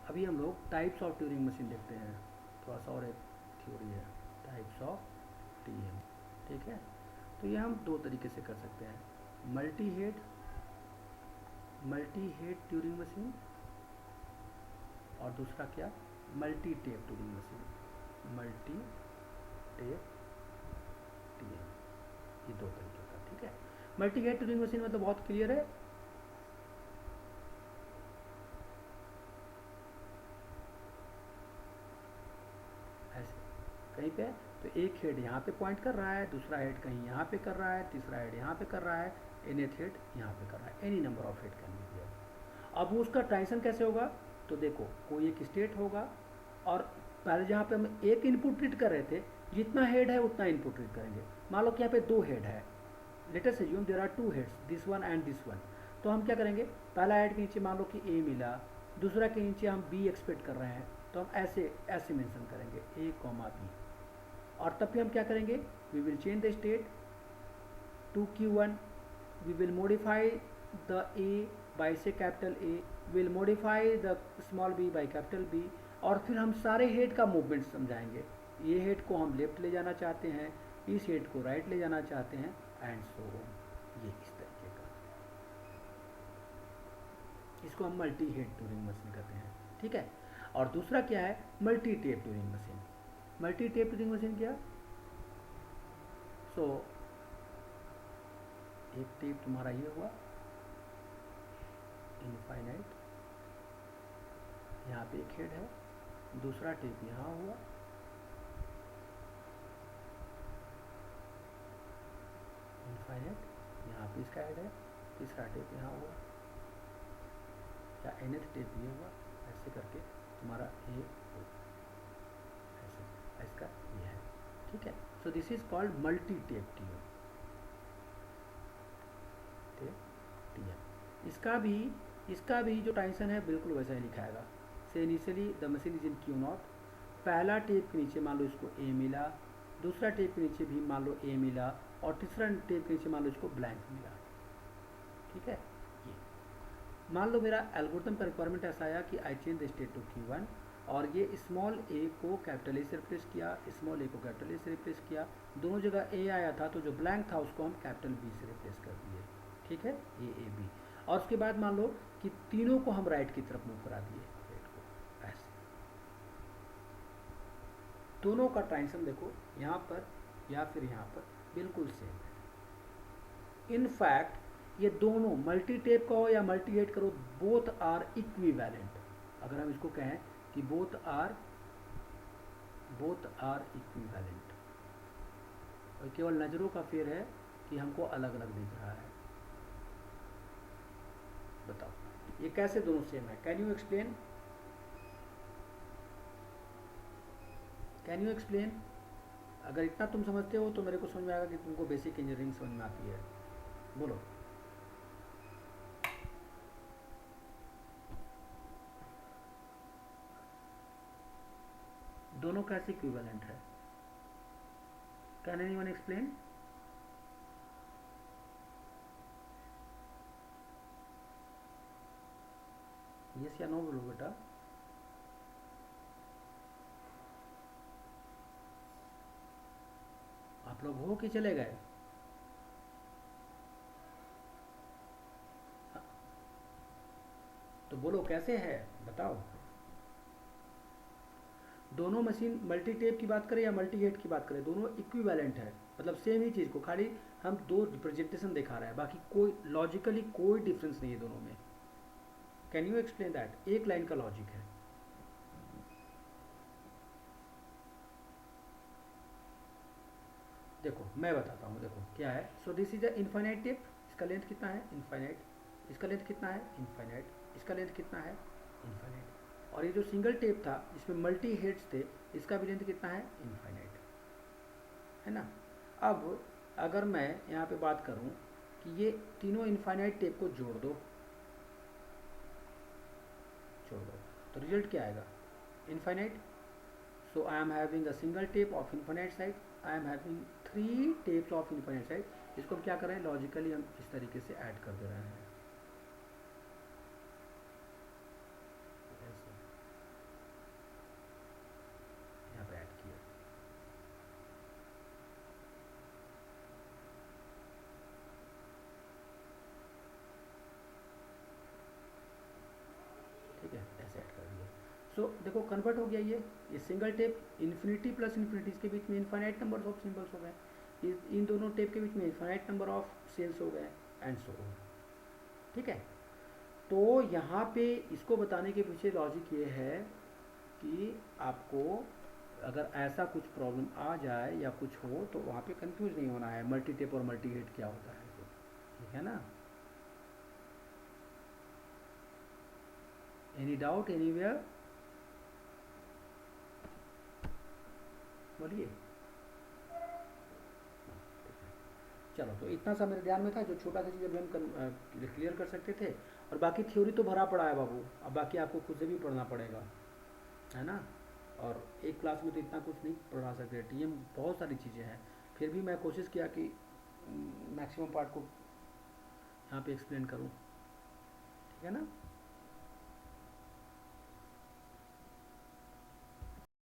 अभी हम लोग टाइप्स ऑफ ट्यूरिंग मशीन देखते हैं, थोड़ा सा और एक थ्योरी है टाइप्स ऑफ टीएम। ठीक है, तो ये हम दो तरीके से कर सकते हैं, मल्टी हेड ट्यूरिंग मशीन, और दूसरा क्या, multi tape Turing machine, multi tape TM, ये दो तरीके का। ठीक है, मल्टी हेड ट्यूरिंग मशीन मतलब बहुत क्लियर है, ऐसे कहीं पे तो एक हेड यहाँ पे पॉइंट कर रहा है, दूसरा हेड कहीं यहाँ पे कर रहा है, तीसरा हेड यहाँ पे कर रहा है, nth हेड यहाँ पे कर रहा है, any number of head can be दिया। अब उसका ट्रांजिशन कैसे होगा, तो देखो कोई एक स्टेट होगा, और पहले जहाँ पे हम एक इनपुट रीड कर रहे थे, जितना हेड है उतना इनपुट रीड करेंगे। मान लो कि यहाँ पे दो हेड है, let us assume there are two heads, this one and this one. तो हम क्या करेंगे, पहला हेड के नीचे मान लो कि ए मिला, दूसरा के नीचे हम बी एक्सपेक्ट कर रहे हैं, तो हम ऐसे ऐसे मेंशन करेंगे ए कॉमा बी, और तब भी हम क्या करेंगे, we will change the state to Q1, we will modify the A by से capital A, will modify the small B by capital B, और फिर हम सारे हेड का मूवमेंट समझाएंगे, ये हेड को हम लेफ्ट ले जाना चाहते हैं, इस हेड को राइट ले जाना चाहते हैं, एंड सो ऑन। ये इस तरीके का, इसको हम मल्टी हेड ट्यूरिंग मशीन कहते हैं। ठीक है, और दूसरा क्या है, multi tape Turing machine. Multi tape Turing machine क्या, सो एक टेप तुम्हारा ये हुआ इनफाइनाइट, यहाँ पे एक हेड है, दूसरा टेप यहाँ हुआ, इनफाइनाइट, यहाँ पे इसका हेड है, तीसरा टेप यहाँ हुआ, या nth टेप ये हुआ, ऐसे करके तुम्हारा ये ऐसे इसका ये है। ठीक है, so this is called multi tape TM. इसका भी जो ट्रांजिशन है बिल्कुल वैसा ही लिखाएगा, से initially the machine is in Q0, पहला टेप के नीचे मान लो इसको ए मिला, दूसरा टेप के नीचे भी मान लो ए मिला, और तीसरा टेप के नीचे मान लो इसको ब्लैंक मिला। ठीक है, ये मान लो मेरा एल्गोरिथम का रिक्वायरमेंट ऐसा आया कि I change the state to Q1, और ये स्मॉल ए को कैपिटल ए से रिप्लेस किया, स्मॉल ए को कैपिटल ए से रिप्लेस किया, दोनों जगह ए आया था, तो जो ब्लैंक था उसको हम कैपिटल बी से रिप्लेस कर दिए। ठीक है, ए बी, और उसके बाद मान लो कि तीनों को हम राइट की तरफ मूव करा दिए, हेड को ऐसे। दोनों का ट्रांजिशन देखो यहाँ पर या फिर यहाँ पर बिल्कुल सेम है। इनफैक्ट ये दोनों मल्टी टेप का हो या मल्टी हेड करो, बोथ आर इक्विवेलेंट। अगर हम इसको कहें कि बोथ आर इक्विवेलेंट, और केवल नज़रों का फेर है कि हमको अलग अलग दिख रहा है। बताओ ये कैसे दोनों सेम है, can you explain, can you explain. अगर इतना तुम समझते हो तो मेरे को समझ में आएगा कि तुमको बेसिक इंजीनियरिंग समझ में आती है। बोलो, दोनों कैसे इक्विवेलेंट है, कैन एनीवन एक्सप्लेन। यस या नो बोलो बेटा। आप लोग हो कि चले गए, तो बोलो कैसे है, बताओ। दोनों मशीन मल्टी टेप की बात करें या मल्टी हेड की बात करें, दोनों इक्विवेलेंट है, मतलब सेम ही चीज़ को, खाली हम दो रिप्रेजेंटेशन दिखा रहे हैं, बाकी कोई लॉजिकली कोई डिफरेंस नहीं है दोनों में। कैन यू एक्सप्लेन दैट, एक लाइन का लॉजिक है। देखो मैं बताता हूँ, देखो क्या है। So this is a infinite tape, इसका लेंथ कितना है, इनफाइनाइट, इसका लेंथ कितना है, इनफाइनाइट, इसका लेंथ कितना है, इनफाइनाइट, और ये जो सिंगल टेप था इसमें मल्टी हेड्स थे, इसका भी लेंथ कितना है, इनफाइनाइट, है ना। अब अगर मैं यहाँ पे बात करूँ कि ये तीनों इनफाइनाइट टेप को जोड़ दो, तो रिजल्ट क्या आएगा, infinite. So I am having a single tape of infinite side, I am having 3 tapes of infinite side। इसको हम क्या कर रहे हैं, लॉजिकली हम इस तरीके से ऐड कर दे रहे हैं ऐसे। ठीक है, ऐसे ऐड कर दिया। सो देखो कन्वर्ट हो गया ये single tape infinity plus infinity के बीच में इन्फाइनाइट नंबर ऑफ सिंबल्स हो गए, इन दोनों टेप के बीच में इन्फाइनाइट नंबर ऑफ सेल्स हो गए, एंड सो ऑन। ठीक है, तो यहाँ पे इसको बताने के पीछे लॉजिक ये है कि आपको अगर ऐसा कुछ प्रॉब्लम आ जाए या कुछ हो तो वहाँ पे कंफ्यूज नहीं होना है मल्टी टेप और मल्टी हेड क्या होता है, तो ठीक है ना। एनी डाउट एनीवेयर, बोलिए। चलो, तो इतना सा मेरे ध्यान में था, जो छोटा सा चीज़ अभी हम क्लियर कर सकते थे, और बाकी थ्योरी तो भरा पड़ा है बाबू, अब बाकी आपको खुद से भी पढ़ना पड़ेगा, है ना। और एक क्लास में तो इतना कुछ नहीं पढ़ा सकते, टीएम बहुत सारी चीज़ें हैं, फिर भी मैं कोशिश किया कि मैक्सिमम पार्ट को यहाँ पे एक्सप्लेन करूँ, ठीक है ना।